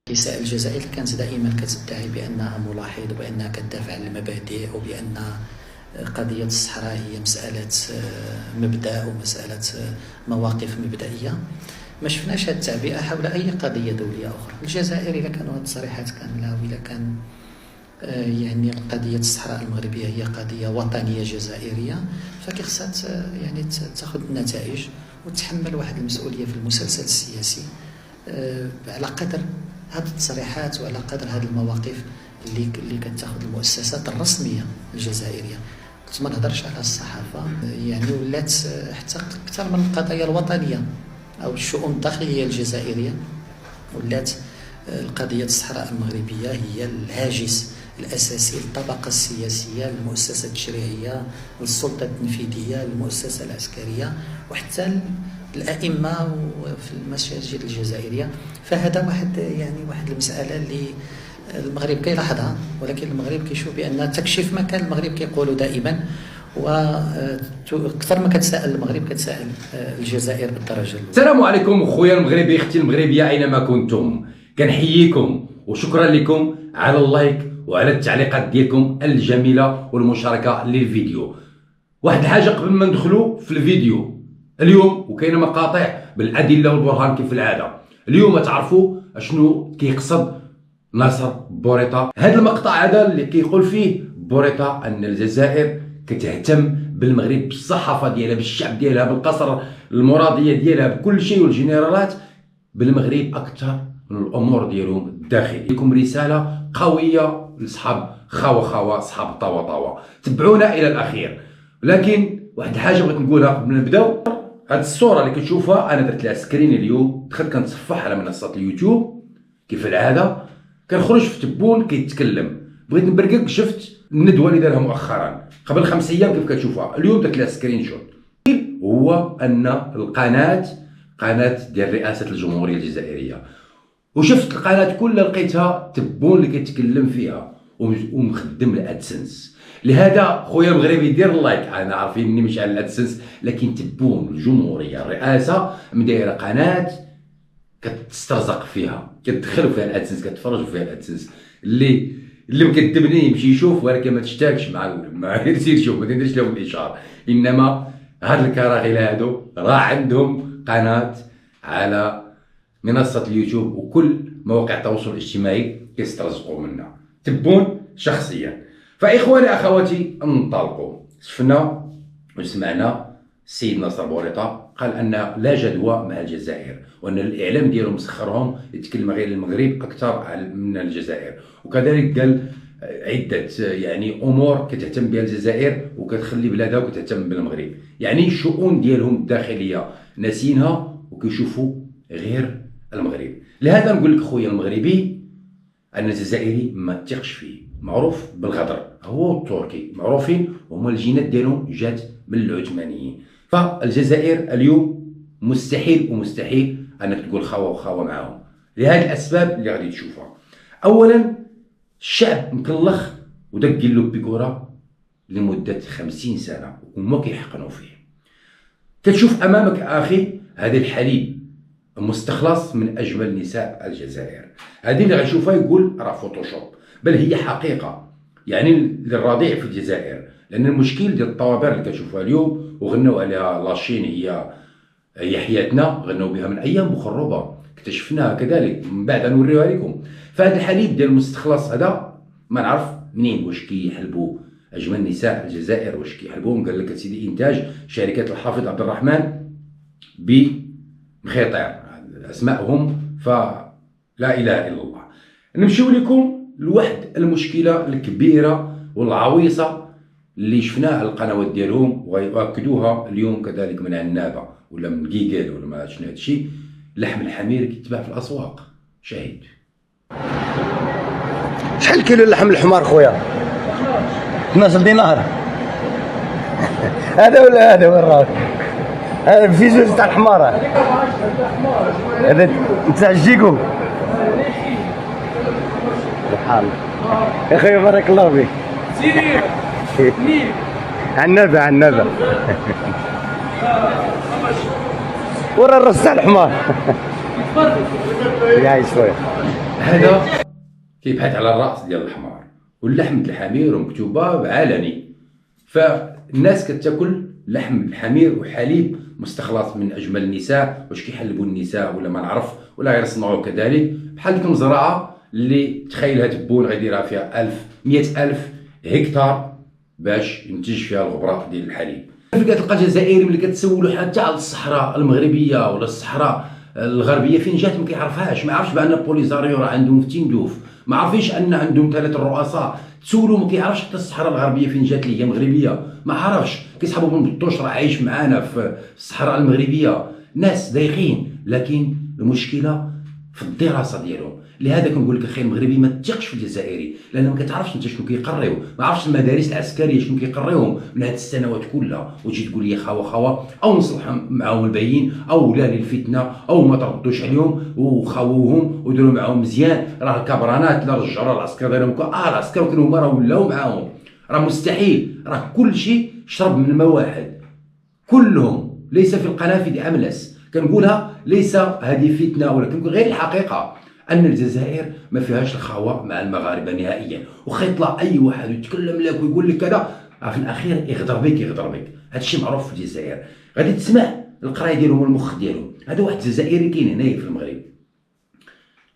النساء الجزائر كانت دائما كتدعي بأنها ملاحظ وبأنها كتدافع عن المبادئ وبأن قضية الصحراء هي مسألة مبدأ ومسألة مواقف مبدئية. ما شفناش هذه التعبئة حول أي قضية دولية أخرى. الجزائر إذا كانوا هذه التصريحات كاملة وإذا كان يعني قضية الصحراء المغربية هي قضية وطنية جزائرية، فكيخصها يعني تاخذ النتائج وتحمل واحد المسؤولية في المسلسل السياسي على قدر هذه التصريحات وعلى قدر هذه المواقف اللي كتاخذ المؤسسات الرسمية الجزائرية. كنت ما نهضرش على الصحافة، يعني ولات حتى أكثر من القضايا الوطنية أو الشؤون الداخلية الجزائرية، ولات القضية الصحراء المغربية هي الهاجس الأساسي للطبقة السياسية، للمؤسسة التشريعية، للسلطة التنفيذية، للمؤسسة العسكرية، وحتى الأئمة في المساجد الجزائرية. فهذا واحد المسألة اللي المغرب كيلاحظها، ولكن المغرب كيشوف بأن تكشف مكان المغرب كيقولوا دائما، واكثر ما كتسائل المغرب كتسائل الجزائر بالدرجة الأولى. السلام عليكم خويا المغربي، اختي المغربيه اينما كنتم، كنحييكم وشكرا لكم على اللايك وعلى التعليقات ديالكم الجميله والمشاركه للفيديو. واحد الحاجه قبل ما ندخلوا في الفيديو اليوم، وكاينه مقاطع بالادله والبرهان كيف العاده. اليوم تعرفوا اشنو كيقصد ناصر بوريطه. هذا المقطع هذا اللي كيقول فيه بوريطه ان الجزائر كتهتم بالمغرب، بالصحافه ديالها، بالشعب ديالها، بالقصر المراديه ديالها، بكل شيء، والجنرالات بالمغرب اكثر من الامور ديالهم الداخليه. لكم رساله قويه لاصحاب خاوه اصحاب طاوه. تبعونا الى الاخير. لكن واحد الحاجه بغيت نقولها قبل ما نبداو. هاد الصوره اللي كتشوفها انا درت لها سكرين اليوم، دخلت كنتصفح على منصه اليوتيوب كيف العاده، كنخرج في تبون كيتكلم، بغيت نبرقق، شفت الندوه اللي دارها مؤخرا قبل 5 ايام كيف كتشوفها. اليوم درت لها سكرين شوت. هو ان قناه ديال رئاسه الجمهوريه الجزائريه، وشفت القناه كلها لقيتها تبون اللي كيتكلم فيها ومخدم الادسنس. لهذا خويا المغربي دير اللايك، انا عارفين اني مش على الادسنس، لكن تبون الجمهوريه الرئاسه مدايره قناه كتسترزق فيها، كتدخلوا فيها الادسنس، كتفرجوا فيها الادسنس. اللي مكذبني يمشي يشوف، ولكن ما تشتاكش مع يصير يشوف، ما تديرش لهم الاشاره. انما هاد الكراغيل هادو راه عندهم قناه على منصه اليوتيوب وكل مواقع التواصل الاجتماعي كيسترزقوا منها. تبون شخصيا. فاخواني اخواتي انطلقوا. شفنا وسمعنا السيد ناصر بوريطه قال ان لا جدوى مع الجزائر، وان الاعلام ديالهم مسخرهم يتكلم غير المغرب اكثر من الجزائر، وكذلك قال عده يعني امور كتهتم بها الجزائر وكتخلي بلادها وكتهتم بالمغرب، يعني الشؤون ديالهم الداخليه ناسينها وكيشوفوا غير المغرب. لهذا نقول لك خويا المغربي ان الجزائري ما تثقش فيه، معروف بالغدر، هو التركي معروفين، وهما الجينات ديالهم جات من العثمانيين. فالجزائر اليوم مستحيل انك تقول خاوه معاهم لهذه الاسباب اللي غادي تشوفها. اولا الشعب مكلخ ودق له بكره لمده 50 سنه وهما كيحقنوا فيه. كتشوف امامك اخي هذا الحليب مستخلص من اجمل نساء الجزائر. هذه اللي غنشوفها يقول راه فوتوشوب، بل هي حقيقه يعني للرضيع في الجزائر. لان المشكل ديال الطوابير اللي كتشوفها اليوم وغنوا عليها لاشين هي حياتنا، غنوا بها من ايام مخربه، اكتشفناها كذلك من بعد نوريوها لكم. فهذا الحليب ديال المستخلص هذا ما نعرف منين، واش كيحلبوا اجمل نساء الجزائر، واش كيحلبوهم؟ قال لك سيدي انتاج شركه الحافظ عبد الرحمن بمخيطير، اسمائهم فلا اله الا الله. نمشيو لكم لواحد المشكله الكبيره والعويصه اللي شفناها على القنوات ديالهم ويؤكدوها اليوم كذلك من عنابه ولا من كيكال ولا ما شنو هادشي. لحم الحمير كيتباع في الاسواق، شاهد. شحال كيلو لحم الحمار خويا؟ 12 دينار. هذا ولا هذا وين راه؟ هذا في زوج تاع الحمار، هذا تاع الجيكو. سبحان الله يا خويا، بارك الله فيك. سيدي عنابه ورا الراس تاع الحمار. يعيش خويا. هذا كيبحث على الراس ديال الحمار، واللحم ديال الحمير ومكتوبه علني. فالناس كتاكل لحم الحمير وحليب مستخلص من اجمل النساء. واش كيحلبوا النساء ولا ما نعرف، ولا يصنعوا كذلك. بحال ديك المزرعه اللي تخيلها تبون غيديرها فيها 100,000 هكتار باش ينتج فيها الغبره ديال الحليب. كتلقى الجزائري ملي كتسولو حتى على الصحراء المغربيه ولا الصحراء الغربيه فين جات ما كيعرفهاش، ما عرفش بان بوليزاريو راه عندهم في تندوف، ما عارفينش ان عندهم 3 رؤساء. تسولو ما كيعرفش حتى الصحراء الغربيه فين جات، اللي هي مغربيه ما عرفش. كيسحبوا بن بطوش راه عايش معانا في الصحراء المغربيه. ناس دايقين، لكن المشكله في الدراسه ديالهم. لهذا كنقول لك اخي المغربي ما تثقش في الجزائري، لان ما كتعرفش انت شنو كيقريو، ما عرفتش المدارس العسكريه شنو كيقريوهم من هذه السنوات كلها، وتجي تقول لي خوا او نصلح معاهم الباين او لا للفتنه او ما تردوش عليهم وخاووهم وديروا معاهم مزيان. راه الكبرانات لا رجعوا العسكر ديالهم العسكر كانوا هما راه ولاو معاهم، راه مستحيل. راه كل شيء شرب من الماء واحد كلهم، ليس في القنافذ املس. كنقولها ليس هذه فتنه، ولا كنقول غير الحقيقه ان الجزائر ما فيهاش الخواء مع المغاربه نهائيا. وخا يطلع اي واحد ويتكلم لك ويقول لك كذا، في الاخير يغدر بك. هذا الشيء معروف في الجزائر. غادي تسمع القرايه ديالهم والمخ ديالهم. هذا واحد جزائري كاين هنايا في المغرب،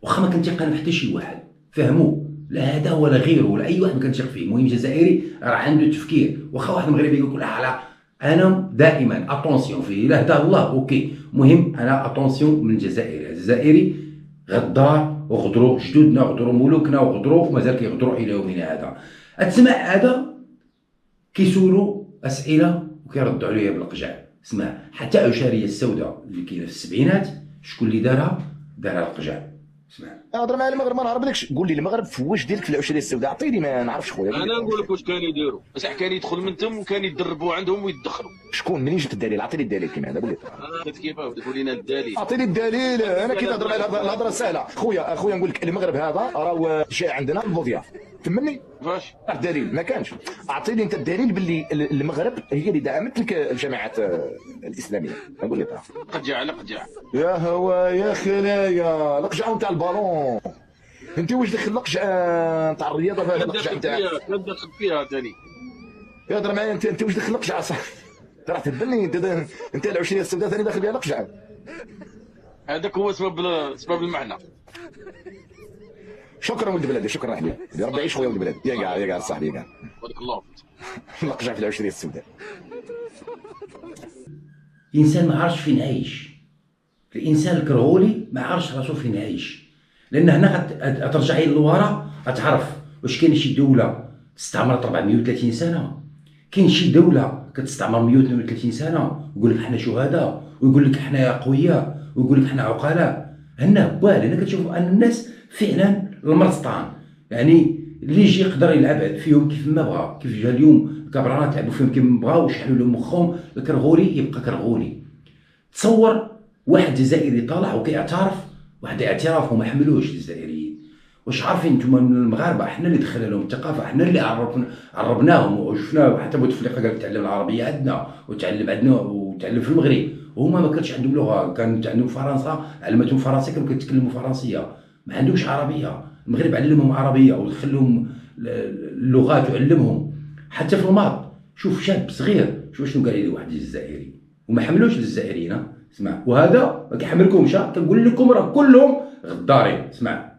واخا ما كنتيقن حتى شي واحد فهموا، لا هذا ولا غيره ولا اي واحد ما كنتيق فيه. المهم جزائري راه عنده تفكير. واخا واحد مغربي يقول لا انا دائما اتونسيون فيه، الا هداه الله اوكي. المهم انا اتونسيون من الجزائري غدار، وغدروا جدودنا وغدروا ملوكنا وغدروا ومازال كيغدروا الى يومنا هذا. تسمع هذا كيسولوا اسئله وكيردوا عليها بالقجع. اسمع حتى عشاريه السوداء اللي كاينه في السبعينات شكون اللي دارها القجع. اسمع هضر مع المغرب ما نهربلكش، قول لي المغرب في واش ديالك في العشريه السوداء، عطيني ما نعرفش خويا. انا نقول لك واش كانوا يديروا، بصح كان يدخل من تم وكان يدربوا عندهم ويدخلوا. شكون منين جبت الدليل؟ عطيني الدليل كيما هذا، قول لي. كيفاه تقول لنا الدليل؟ عطيني الدليل. انا كي تهضر معايا الهضره سهله. خويا نقول لك المغرب هذا راه شائع عندنا البوضياف. فهمني؟ فاش؟ الدليل ما كانش. اعطيني انت الدليل باللي المغرب هي اللي دعمت لك الجماعات الاسلاميه. قول لي قجع يا هو يا خلايا لقجع نتاع البالون. انت واش دخل لقجع نتاع الرياضه في اللقجع نتاعك؟ كان دخل فيها ثاني. يهضر معايا انت واش دخل لقجع صح؟ راح تبني انت العشريه السوداء ثاني داخل بها لقجع. هذاك هو سبب المعنى. شكرا ولد بلادي، شكرا حبيبي، ربي يعيش خويا ولد بلادي. يا كاع صاحبي يا كاع. بارك الله فيك. لقجع في العشريه السوداء. الانسان ما عارفش فين عايش. الانسان الكرهولي ما عارفش راسو فين عايش، لان هنا غترجعي للورا غتعرف واش كاين شي دوله استعمرت 430 سنه، كاين شي دوله كتستعمر 132 سنه ويقول لك حنا شهداء، ويقول لك حنا اقوياء، ويقول لك حنا عقلاء. هنا بوال هنا كتشوفوا ان الناس فعلا المرسطان، يعني اللي يجي يقدر يلعب فيهم كيف ما بغا. كيف جا اليوم الكبرانات لعبوا فيهم كيف ما بغاو وشحلوا لهم مخهم. الكرغولي يبقى كرغولي. تصور واحد جزائري طالع وكيعترف واحد اعتراف وما حملوش الجزائريين. واش عارفين نتوما من المغاربه حنا اللي دخلنا لهم الثقافه، حنا اللي عربناهم وشفنا. حتى بوتفليقه قال تعلم العربيه عندنا وتعلم عندنا وتعلم في المغرب، وهما ما كانش عندهم لغه. كانت عندهم فرنسا علمتهم فرنسيه، كانوا كيتكلموا فرنسيه، ما عندهمش عربيه. المغرب علمهم عربيه ودخل لهم اللغات وعلمهم. حتى في الماط شوف شاب صغير شوف شنو قال لي واحد الجزائري وما حملوش الجزائريين. اسمع وهذا ما كيحملكمش، كنقول لكم راه كلهم غدارين. اسمع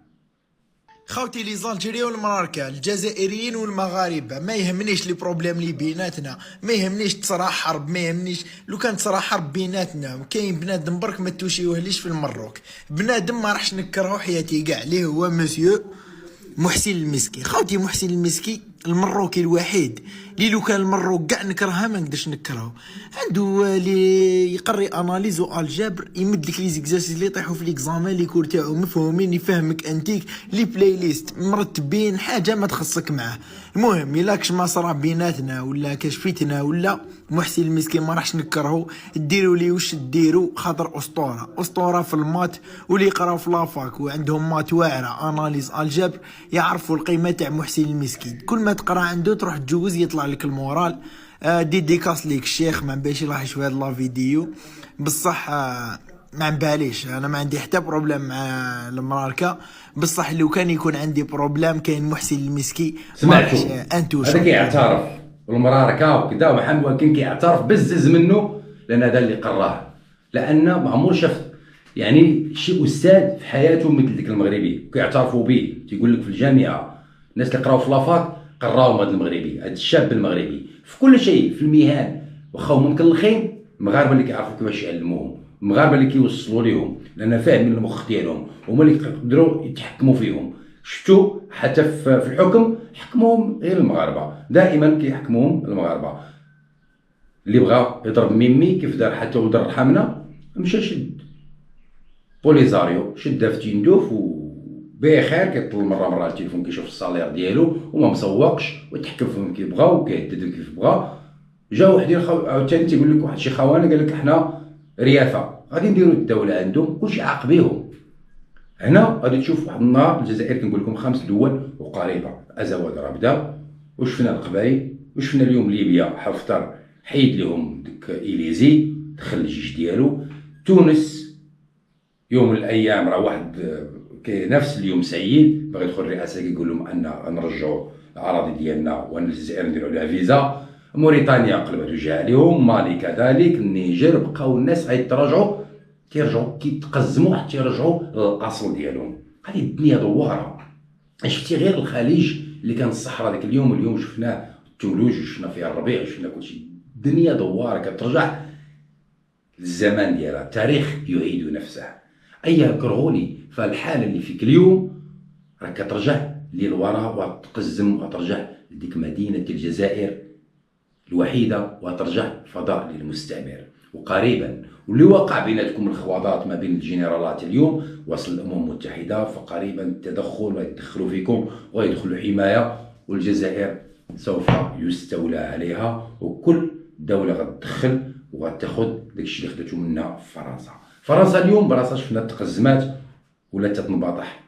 خوتي لي زالجيريا والمراكا الجزائريين والمغاربه، ما يهمنيش لي بروبليم اللي بيناتنا، ما يهمنيش تصرا حرب، ما يهمنيش لو كان تصرا حرب بيناتنا. كاين بنادم برك ما توشيوهليش في المروك، بنادم ما راحش نكرهو حياتي كاع اللي هو مسيو محسن المسكي. خوتي محسن المسكي المروكي الوحيد اللي لو كان المروك كاع نكرهها ما نقدرش نكرهه. عنده لي يقري اناليز والجبر، يمد لك لي زيكزارسيس اللي يطيحوا في ليكزامان لي كور تاعو مفهومين، يفهمك انتيك لي بلاي ليست مرتبين، حاجه ما تخصك معاه. المهم يلاكش ما صرا بيناتنا ولا كشفيتنا ولا محسن المسكين ما راحش نكرهو. ديروا لي واش ديروا، خاطر اسطوره في المات، واللي يقراو في لافاك وعندهم مات واعره اناليز الجبر يعرفوا القيمه تاع محسن المسكين. كل ما تقرا عنده تروح تجوز يطلع لك المورال. ديديكاس ليك الشيخ ما نبانش راح يشوف هاد لا فيديو بصح. ما نباليش، انا ما عندي حتى بروبليم مع المراركه. بصح لو كان يكون عندي بروبليم كاين محسن المسكي سمعتوا انتو هذا كيعترف بالمراركه وكذا، ومحمد ولكن كيعترف بزز منه لان هذا اللي قراه، لان ما عمر شاف يعني شي استاذ في حياته مثل ذاك المغربي كيعترفوا به. تيقول لك في الجامعه الناس اللي قراو في لافاك قراو هذا المغربي، هذا الشاب المغربي في كل شيء في المهن، واخا هما مكلخين المغاربه اللي كيعرفوا كيفاش يعلموهم، المغاربه اللي كيوصلوا ليهم لان فاهمين المخ ديالهم، هما اللي يقدروا يتحكموا فيهم. شفتوا حتى في الحكم حكموهم غير المغاربه، دائما كيحكموهم المغاربه. اللي بغى يضرب ميمي كيف دار حتى ولد الرحمنه، مشى شد بوليزاريو شدها في تيندوف وبخير، كيطل مره التليفون كيشوف الصالير ديالو وما مسوقش، ويتحكم فيهم كيف بغا وكيهددهم كيف بغا. جا واحد عاوتاني تيقول لك واحد شي خوانه قال لك حنا ريافه غادي نديروا الدوله عندهم كلشي عاق بهم. هنا غادي تشوف واحد النهار الجزائر كنقول لكم 5 دول وقريبه، ازواج راه بدا وشفنا القبائل وشفنا اليوم ليبيا حفتر حيد لهم ديك إليزي دخل الجيش ديالو. تونس يوم من الايام راه واحد نفس اليوم سعيد باغي يدخل الرئاسه كيقول لهم ان نرجعوا الاراضي ديالنا وان الجزائر نديروا لها فيزا. موريتانيا قلبت وجهها عليهم، مالي كذلك، النيجر بقاو الناس تيرجعوا كيتقزموا حتى يرجعوا للاصل ديالهم. هذه الدنيا دواره. شفتي غير الخليج اللي كان الصحراء ذاك اليوم، واليوم شفناه الثلوج وشفنا فيها الربيع وشفنا كلشي. الدنيا دواره كترجع للزمان ديالها، التاريخ يعيد نفسه. اي كرهوني فالحاله اللي فيك اليوم راك كترجع للوراء وتقزم وترجع لديك مدينه الجزائر الوحيده وترجع فضاء للمستعمر. وقريبا واللي وقع بيناتكم الخواضات ما بين الجنرالات اليوم وصل الامم المتحده، فقريبا التدخل ويدخلوا فيكم ويدخلوا حمايه، والجزائر سوف يستولى عليها، وكل دوله غتدخل وغتاخذ داكشي اللي خدته منها فرنسا اليوم براسها شفنا التقزمات ولا تتنبطح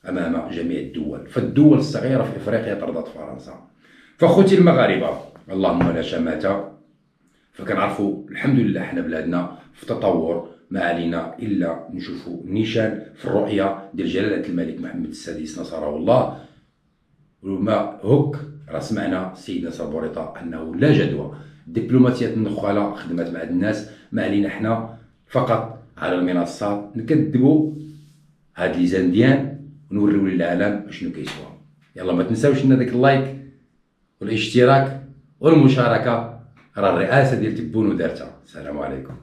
امام جميع الدول، فالدول الصغيره في افريقيا طردت فرنسا. فاخوتي المغاربه اللهم لا شماتة، فكنعرفوا الحمد لله حنا بلادنا في تطور، ما علينا الا نشوفوا نيشان في الرؤيه ديال جلاله الملك محمد السادس نصره الله. وما هوك راه سمعنا سيدنا سابوريطا انه لا جدوى، دبلوماسيه النخاله خدمات مع الناس، ما علينا حنا فقط على المنصات نكذبوا هاد لي زانديان ونوريو للعالم اشنو كيسوى. يلا ما تنساوش لنا داك اللايك والاشتراك والمشاركه، راه الرئاسه ديال تبون ودارتها. السلام عليكم.